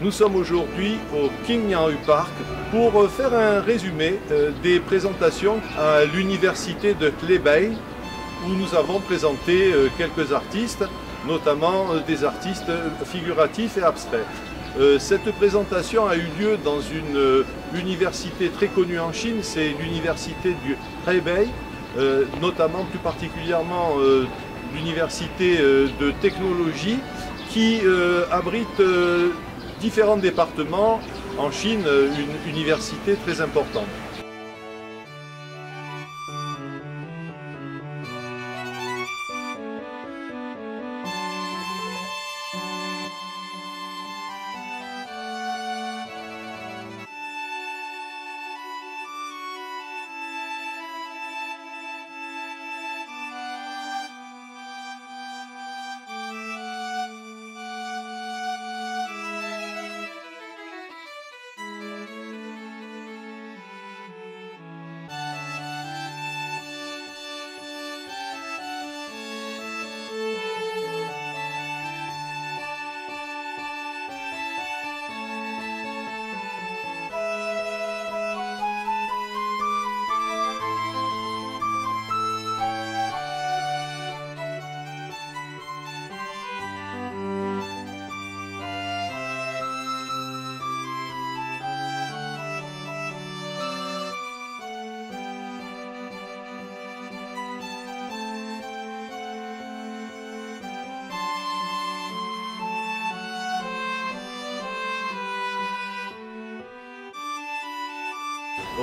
Nous sommes aujourd'hui au King Nyanhu Park pour faire un résumé des présentations à l'université de Hebei où nous avons présenté quelques artistes, notamment des artistes figuratifs et abstraits. Cette présentation a eu lieu dans une université très connue en Chine, c'est l'université du Hebei, notamment plus particulièrement l'université de technologie qui abrite différents départements en Chine, une université très importante.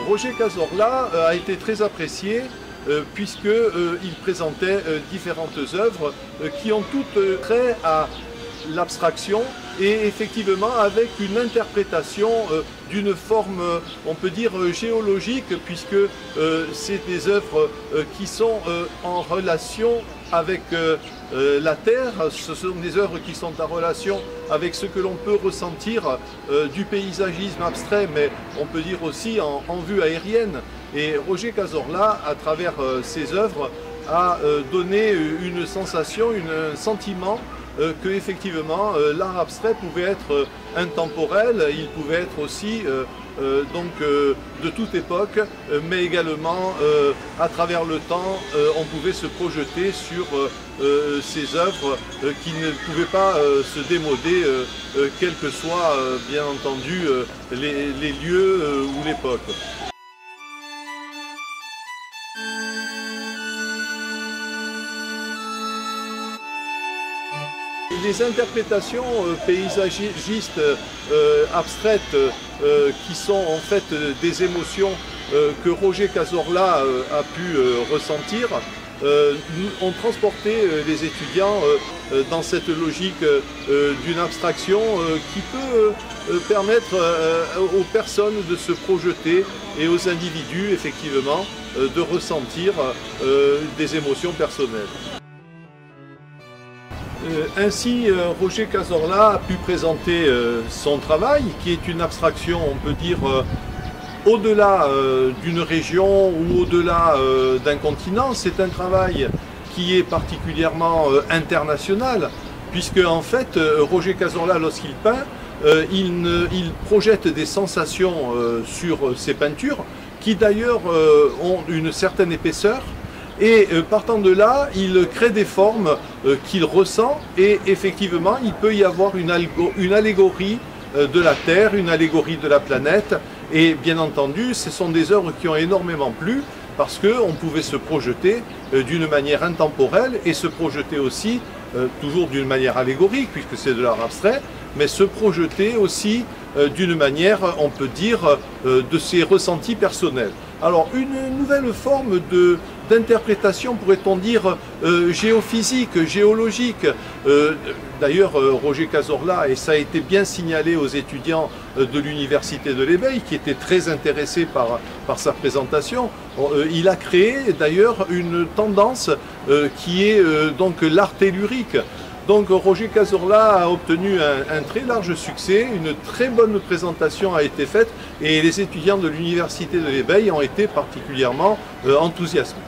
Roger Cazorla a été très apprécié puisqu'il présentait différentes œuvres qui ont toutes trait à l'abstraction et effectivement avec une interprétation d'une forme, on peut dire, géologique, puisque c'est des œuvres qui sont en relation avec la Terre. Ce sont des œuvres qui sont en relation avec ce que l'on peut ressentir du paysagisme abstrait, mais on peut dire aussi en vue aérienne. Et Roger Cazorla, à travers ses œuvres, a donné une sensation, un sentiment que effectivement l'art abstrait pouvait être intemporel, il pouvait être aussi de toute époque, mais également à travers le temps, on pouvait se projeter sur ces œuvres qui ne pouvaient pas se démoder, quels que soient bien entendu les lieux ou l'époque. Les interprétations paysagistes abstraites qui sont en fait des émotions que Roger Cazorla a pu ressentir ont transporté les étudiants dans cette logique d'une abstraction qui peut permettre aux personnes de se projeter et aux individus effectivement de ressentir des émotions personnelles. Ainsi, Roger Cazorla a pu présenter son travail, qui est une abstraction, on peut dire, au-delà d'une région ou au-delà d'un continent. C'est un travail qui est particulièrement international, puisque en fait Roger Cazorla, lorsqu'il peint, il projette des sensations sur ses peintures qui d'ailleurs ont une certaine épaisseur, et partant de là, il crée des formes qu'il ressent, et effectivement il peut y avoir une allégorie de la Terre, une allégorie de la planète, et bien entendu ce sont des œuvres qui ont énormément plu, parce qu'on pouvait se projeter d'une manière intemporelle et se projeter aussi, toujours d'une manière allégorique puisque c'est de l'art abstrait, mais se projeter aussi d'une manière, on peut dire, de ses ressentis personnels. Alors une nouvelle forme d'interprétation, pourrait-on dire, géophysique, géologique. D'ailleurs, Roger Cazorla, et ça a été bien signalé aux étudiants de l'Université de l'Éveil, qui étaient très intéressés par sa présentation, il a créé d'ailleurs une tendance qui est donc l'art tellurique. Donc Roger Cazorla a obtenu un très large succès, une très bonne présentation a été faite et les étudiants de l'Université de l'Éveil ont été particulièrement enthousiasmés.